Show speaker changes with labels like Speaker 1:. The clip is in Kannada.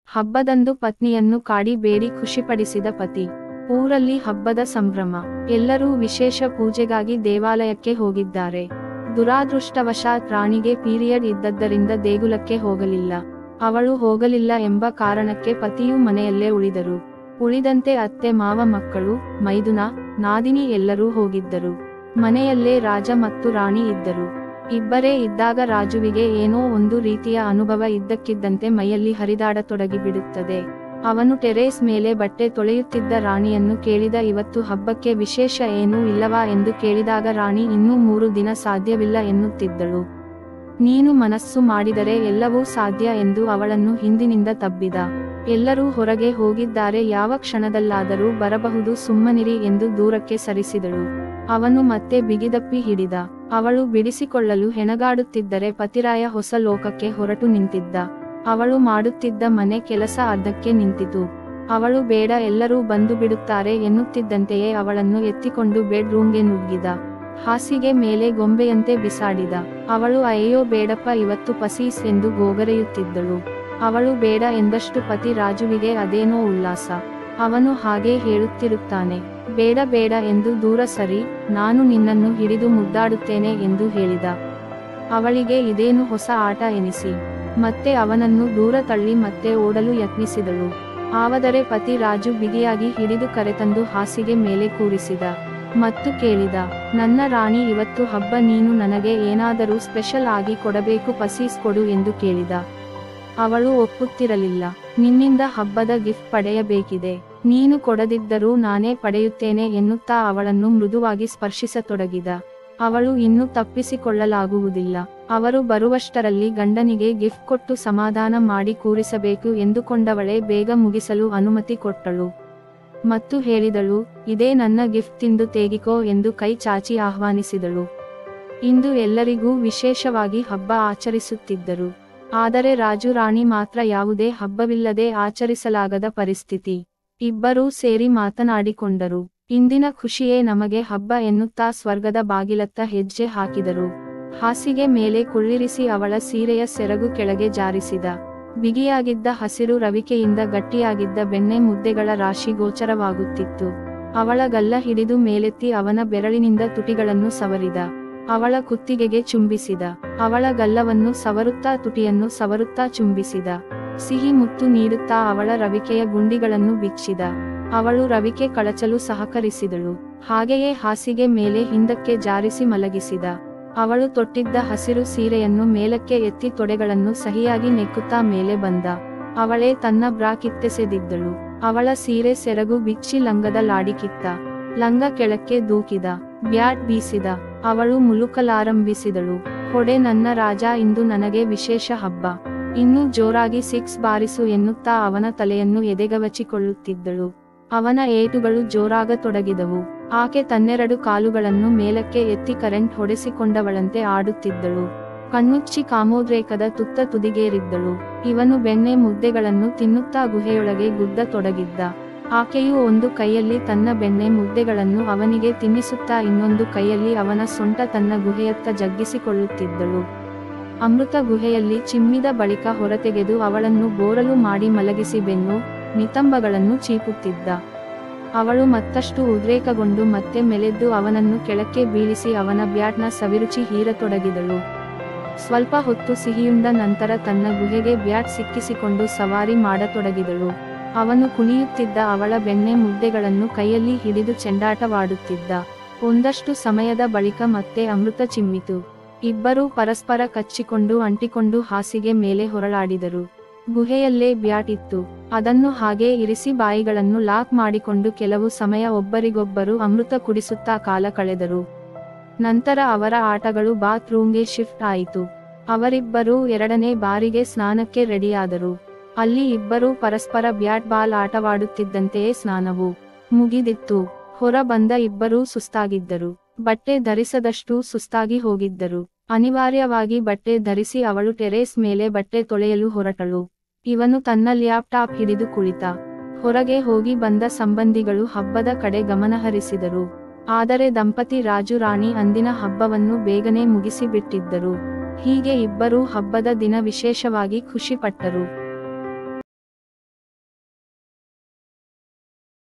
Speaker 1: ಹಬ್ಬದಂದು ಪತ್ನಿಯನ್ನು ಕಾಡಿ ಬೇಡಿ ಖುಷಿಪಡಿಸಿದ ಪತಿ. ಊರಲ್ಲಿ ಹಬ್ಬದ ಸಂಭ್ರಮ. ಎಲ್ಲರೂ ವಿಶೇಷ ಪೂಜೆಗಾಗಿ ದೇವಾಲಯಕ್ಕೆ ಹೋಗಿದ್ದಾರೆ. ದುರಾದೃಷ್ಟವಶಾತ್ ರಾಣಿಗೆ ಪೀರಿಯಡ್ ಇದ್ದದ್ದರಿಂದ ದೇಗುಲಕ್ಕೆ ಹೋಗಲಿಲ್ಲ. ಅವಳು ಹೋಗಲಿಲ್ಲ ಎಂಬ ಕಾರಣಕ್ಕೆ ಪತಿಯೂ ಮನೆಯಲ್ಲೇ ಉಳಿದರು. ಉಳಿದಂತೆ ಅತ್ತೆ ಮಾವ ಮಕ್ಕಳು, ಮೈದುನ, ನಾದಿನಿ ಎಲ್ಲರೂ ಹೋಗಿದ್ದರು. ಮನೆಯಲ್ಲೇ ರಾಜ ಮತ್ತು ರಾಣಿ ಇದ್ದರು. ಇಬ್ಬರೇ ಇದ್ದಾಗ ರಾಜುವಿಗೆ ಏನೋ ಒಂದು ರೀತಿಯ ಅನುಭವ ಇದ್ದಕ್ಕಿದ್ದಂತೆ ಮೈಯಲ್ಲಿ ಹರಿದಾಡತೊಡಗಿಬಿಡುತ್ತದೆ. ಅವನು ಟೆರೇಸ್ ಮೇಲೆ ಬಟ್ಟೆ ತೊಳೆಯುತ್ತಿದ್ದ ರಾಣಿಯನ್ನು ಕೇಳಿದ, ಇವತ್ತು ಹಬ್ಬಕ್ಕೆ ವಿಶೇಷ ಏನೂ ಇಲ್ಲವಾ ಎಂದು ಕೇಳಿದಾಗ ರಾಣಿ ಇನ್ನೂ 3 ದಿನ ಸಾಧ್ಯವಿಲ್ಲ ಎನ್ನುತ್ತಿದ್ದಳು. ನೀನು ಮನಸ್ಸು ಮಾಡಿದರೆ ಎಲ್ಲವೂ ಸಾಧ್ಯ ಎಂದು ಅವಳನ್ನು ಹಿಂದಿನಿಂದ ತಬ್ಬಿದ. ಎಲ್ಲರೂ ಹೊರಗೆ ಹೋಗಿದ್ದಾರೆ, ಯಾವ ಕ್ಷಣದಲ್ಲಾದರೂ ಬರಬಹುದು, ಸುಮ್ಮನಿರಿ ಎಂದು ದೂರಕ್ಕೆ ಸರಿಸಿದಳು. ಅವನು ಮತ್ತೆ ಬಿಗಿದಪ್ಪಿ ಹಿಡಿದ. ಅವಳು ಬಿಡಿಸಿಕೊಳ್ಳಲು ಹೆಣಗಾಡುತ್ತಿದ್ದರೆ ಪತಿರಾಯ ಹೊಸ ಲೋಕಕ್ಕೆ ಹೊರಟು ನಿಂತಿದ್ದ. ಅವಳು ಮಾಡುತ್ತಿದ್ದ ಮನೆ ಕೆಲಸ ಅರ್ಧಕ್ಕೆ ನಿಂತಿತು. ಅವಳು ಬೇಡ, ಎಲ್ಲರೂ ಬಂದು ಬಿಡುತ್ತಾರೆ ಎನ್ನುತ್ತಿದ್ದಂತೆಯೇ ಅವಳನ್ನು ಎತ್ತಿಕೊಂಡು ಬೆಡ್ ರೂಮ್ಗೆ ನುಗ್ಗಿದ. ಹಾಸಿಗೆ ಮೇಲೆ ಗೊಂಬೆಯಂತೆ ಬಿಸಾಡಿದ. ಅವಳು ಅಯ್ಯೋ ಬೇಡಪ್ಪ ಇವತ್ತು ಪಸೀಸ್ ಎಂದು ಗೋಗರೆಯುತ್ತಿದ್ದಳು. ಅವಳು ಬೇಡ ಎಂದಷ್ಟು ಪತಿ ರಾಜುವಿಗೆ ಅದೇನೋ ಉಲ್ಲಾಸ. ಅವನು ಹಾಗೇ ಹೇಳುತ್ತಿರುತ್ತಾನೆ, ಬೇಡ ಬೇಡ ಎಂದು ದೂರ ಸರಿ, ನಾನು ನಿನ್ನನ್ನು ಹಿಡಿದು ಮುದ್ದಾಡುತ್ತೇನೆ ಎಂದು ಹೇಳಿದ. ಅವಳಿಗೆ ಇದೇನು ಹೊಸ ಆಟ ಎನಿಸಿ ಮತ್ತೆ ಅವನನ್ನು ದೂರ ತಳ್ಳಿ ಮತ್ತೆ ಓಡಲು ಯತ್ನಿಸಿದಳು. ಆವದರೆ ಪತಿ ರಾಜು ಬಿಗಿಯಾಗಿ ಹಿಡಿದು ಕರೆತಂದು ಹಾಸಿಗೆ ಮೇಲೆ ಕೂರಿಸಿದ ಮತ್ತು ಕೇಳಿದ, ನನ್ನ ರಾಣಿ ಇವತ್ತು ಹಬ್ಬ, ನೀನು ನನಗೆ ಏನಾದರೂ ಸ್ಪೆಷಲ್ ಆಗಿ ಕೊಡಬೇಕು, ಪಸೀಸ್ ಕೊಡು ಎಂದು ಕೇಳಿದ. ಅವಳು ಒಪ್ಪುತ್ತಿರಲಿಲ್ಲ. ನಿನ್ನಿಂದ ಹಬ್ಬದ ಗಿಫ್ಟ್ ಪಡೆಯಬೇಕಿದೆ, ನೀನು ಕೊಡದಿದ್ದರೂ ನಾನೇ ಪಡೆಯುತ್ತೇನೆ ಎನ್ನುತ್ತಾ ಅವಳನ್ನು ಮೃದುವಾಗಿ ಸ್ಪರ್ಶಿಸತೊಡಗಿದ. ಅವಳು ಇನ್ನೂ ತಪ್ಪಿಸಿಕೊಳ್ಳಲಾಗುವುದಿಲ್ಲ. ಅವರು ಬರುವಷ್ಟರಲ್ಲಿ ಗಂಡನಿಗೆ ಗಿಫ್ಟ್ ಕೊಟ್ಟು ಸಮಾಧಾನ ಮಾಡಿ ಕೂರಿಸಬೇಕು ಎಂದುಕೊಂಡವಳೇ ಬೇಗ ಮುಗಿಸಲು ಅನುಮತಿ ಕೊಟ್ಟಳು ಮತ್ತು ಹೇಳಿದಳು, ಇದೇ ನನ್ನ ಗಿಫ್ಟ್, ತಿಂದು ತೇಗಿಕೋ ಎಂದು ಕೈ ಚಾಚಿ ಆಹ್ವಾನಿಸಿದಳು. ಇಂದು ಎಲ್ಲರಿಗೂ ವಿಶೇಷವಾಗಿ ಹಬ್ಬ ಆಚರಿಸುತ್ತಿದ್ದರು. ಆದರೆ ರಾಜು ರಾಣಿ ಮಾತ್ರ ಯಾವುದೇ ಹಬ್ಬವಿಲ್ಲದೆ ಆಚರಿಸಲಾಗದ ಪರಿಸ್ಥಿತಿ. ಇಬ್ಬರೂ ಸೇರಿ ಮಾತನಾಡಿಕೊಂಡರು. ಇಂದಿನ ಖುಷಿಯೇ ನಮಗೆ ಹಬ್ಬ ಎನ್ನುತ್ತಾ ಸ್ವರ್ಗದ ಬಾಗಿಲತ್ತ ಹೆಜ್ಜೆ ಹಾಕಿದರು. ಹಾಸಿಗೆ ಮೇಲೆ ಕುಳ್ಳಿರಿಸಿ ಅವಳ ಸೀರೆಯ ಸೆರಗು ಕೆಳಗೆ ಜಾರಿಸಿದ. ಬಿಗಿಯಾಗಿದ್ದ ಹಸಿರು ರವಿಕೆಯಿಂದ ಗಟ್ಟಿಯಾಗಿದ್ದ ಬೆಣ್ಣೆ ಮುದ್ದೆಗಳ ರಾಶಿ ಗೋಚರವಾಗುತ್ತಿತ್ತು. ಅವಳ ಗಲ್ಲ ಹಿಡಿದು ಮೇಲೆತ್ತಿ ಅವನ ಬೆರಳಿನಿಂದ ತುಟಿಗಳನ್ನು ಸವರಿದ. ಅವಳ ಕುತ್ತಿಗೆಗೆ ಚುಂಬಿಸಿದ. ಅವಳ ಗಲ್ಲವನ್ನು ಸವರುತ್ತಾ ತುಟಿಯನ್ನು ಸವರುತ್ತಾ ಚುಂಬಿಸಿದ. ಸಿಹಿ ಮುತ್ತು ನೀಡುತ್ತಾ ಅವಳ ರವಿಕೆಯ ಗುಂಡಿಗಳನ್ನು ಬಿಚ್ಚಿದ. ಅವಳು ರವಿಕೆ ಕಳಚಲು ಸಹಕರಿಸಿದಳು. ಹಾಗೆಯೇ ಹಾಸಿಗೆ ಮೇಲೆ ಹಿಂದಕ್ಕೆ ಜಾರಿಸಿ ಮಲಗಿಸಿದ. ಅವಳು ತೊಟ್ಟಿದ್ದ ಹಸಿರು ಸೀರೆಯನ್ನು ಮೇಲಕ್ಕೆ ಎತ್ತಿ ತೊಡೆಗಳನ್ನು ಸಹಿಯಾಗಿ ನೆಕ್ಕುತ್ತಾ ಮೇಲೆ ಬಂದ. ಅವಳೇ ತನ್ನ ಬ್ರಾ ಕಿತ್ತೆಸೆದಿದ್ದಳು. ಅವಳ ಸೀರೆ ಸೆರಗು ಬಿಚ್ಚಿ ಲಂಗದ ಲಾಡಿ ಕಿತ್ತ. ಲಂಗ ಕೆಳಕ್ಕೆ ದೂಕಿದ. ಬ್ಯಾಟ್ ಬೀಸಿದ. ಅವಳು ಮುಲುಕಲಾರಂಭಿಸಿದಳು. ಹೊಡೆ ನನ್ನ ರಾಜ, ಇಂದು ನನಗೆ ವಿಶೇಷ ಹಬ್ಬ, ಇನ್ನೂ ಜೋರಾಗಿ 6 ಬಾರಿಸು ಎನ್ನುತ್ತಾ ಅವನ ತಲೆಯನ್ನು ಎದೆಗವಚಿಕೊಳ್ಳುತ್ತಿದ್ದಳು. ಅವನ ಏಟುಗಳು ಜೋರಾಗತೊಡಗಿದವು. ಆಕೆ ತನ್ನೆರಡು ಕಾಲುಗಳನ್ನು ಮೇಲಕ್ಕೆ ಎತ್ತಿ ಕರೆಂಟ್ ಹೊಡೆಸಿಕೊಂಡವಳಂತೆ ಆಡುತ್ತಿದ್ದಳು. ಕಣ್ಣುಚ್ಚಿ ಕಾಮೋದ್ರೇಕದ ತುತ್ತ ತುದಿಗೇರಿದ್ದಳು. ಇವನು ಬೆಣ್ಣೆ ಮುದ್ದೆಗಳನ್ನು ತಿನ್ನುತ್ತಾ ಗುಹೆಯೊಳಗೆ ಗುದ್ದ ತೊಡಗಿದ್ದ. ಆಕೆಯು ಒಂದು ಕೈಯಲ್ಲಿ ತನ್ನ ಬೆಣ್ಣೆ ಮುದ್ದೆಗಳನ್ನು ಅವನಿಗೆ ತಿನ್ನಿಸುತ್ತಾ ಇನ್ನೊಂದು ಕೈಯಲ್ಲಿ ಅವನ ಸೊಂಟ ತನ್ನ ಗುಹೆಯತ್ತ ಜಗ್ಗಿಸಿಕೊಳ್ಳುತ್ತಿದ್ದಳು. ಅಮೃತ ಗುಹೆಯಲ್ಲಿ ಚಿಮ್ಮಿದ ಬಳಿಕ ಹೊರತೆಗೆದು ಅವಳನ್ನು ಬೋರಲು ಮಾಡಿ ಮಲಗಿಸಿ ಬೆನ್ನು, ನಿತಂಬಗಳನ್ನು ಚೀಪುತ್ತಿದ್ದ. ಅವಳು ಮತ್ತಷ್ಟು ಉದ್ರೇಕಗೊಂಡು ಮತ್ತೆ ಮೆಲೆದ್ದು ಅವನನ್ನು ಕೆಳಕ್ಕೆ ಬೀಳಿಸಿ ಅವನ ಬ್ಯಾಟ್ನ ಸವಿರುಚಿ ಹೀರತೊಡಗಿದಳು. ಸ್ವಲ್ಪ ಹೊತ್ತು ಸಿಹಿಯುಂಡ ನಂತರ ತನ್ನ ಗುಹೆಗೆ ಬ್ಯಾಟ್ ಸಿಕ್ಕಿಸಿಕೊಂಡು ಸವಾರಿ ಮಾಡತೊಡಗಿದಳು. ಅವನು ಕುಣಿಯುತ್ತಿದ್ದ ಅವಳ ಬೆಣ್ಣೆ ಮುದ್ದೆಗಳನ್ನು ಕೈಯಲ್ಲಿ ಹಿಡಿದು ಚೆಂಡಾಟವಾಡುತ್ತಿದ್ದ. ಒಂದಷ್ಟು ಸಮಯದ ಬಳಿಕ ಮತ್ತೆ ಅಮೃತ ಚಿಮ್ಮಿತು. ಇಬ್ಬರೂ ಪರಸ್ಪರ ಕಚ್ಚಿಕೊಂಡು ಅಂಟಿಕೊಂಡು ಹಾಸಿಗೆ ಮೇಲೆ ಹೊರಳಾಡಿದರು. ಗುಹೆಯಲ್ಲೇ ಬ್ಯಾಟ್ ಇತ್ತು. ಅದನ್ನು ಹಾಗೇ ಇರಿಸಿ ಬಾಯಿಗಳನ್ನು ಲಾಕ್ ಮಾಡಿಕೊಂಡು ಕೆಲವು ಸಮಯ ಒಬ್ಬರಿಗೊಬ್ಬರು ಅಮೃತ ಕುಡಿಸುತ್ತಾ ಕಾಲ ಕಳೆದರು. ನಂತರ ಅವರ ಆಟಗಳು ಬಾತ್ ರೂಮ್ಗೆ ಶಿಫ್ಟ್ ಆಯಿತು. ಅವರಿಬ್ಬರೂ 2ನೇ ಬಾರಿಗೆ ಸ್ನಾನಕ್ಕೆ ರೆಡಿಯಾದರು. ಅಲ್ಲಿ ಇಬ್ಬರೂ ಪರಸ್ಪರ ಬ್ಯಾಟ್ ಬಾಲ್ ಆಟವಾಡುತ್ತಿದ್ದಂತೆಯೇ ಸ್ನಾನವು ಮುಗಿದಿತ್ತು. ಹೊರ ಬಂದ ಇಬ್ಬರೂ ಸುಸ್ತಾಗಿದ್ದರು. ಬಟ್ಟೆ ಧರಿಸದಷ್ಟು ಸುಸ್ತಾಗಿ ಹೋಗಿದ್ದರು. ಅನಿವಾರ್ಯವಾಗಿ ಬಟ್ಟೆ ಧರಿಸಿ ಅವಳು ಟೆರೇಸ್ ಮೇಲೆ ಬಟ್ಟೆ ತೊಳೆಯಲು ಹೊರಟಳು. ಇವನು ತನ್ನ ಲ್ಯಾಪ್ಟಾಪ್ ಹಿಡಿದು ಕುಳಿತ. ಹೊರಗೆ ಹೋಗಿ ಬಂದ ಸಂಬಂಧಿಗಳು ಹಬ್ಬದ ಕಡೆ ಗಮನಹರಿಸಿದರು. ಆದರೆ ದಂಪತಿ ರಾಜು ರಾಣಿ ಅಂದಿನ ಹಬ್ಬವನ್ನು ಬೇಗನೆ ಮುಗಿಸಿಬಿಟ್ಟಿದ್ದರು. ಹೀಗೆ ಇಬ್ಬರೂ ಹಬ್ಬದ ದಿನ ವಿಶೇಷವಾಗಿ ಖುಷಿಪಟ್ಟರು.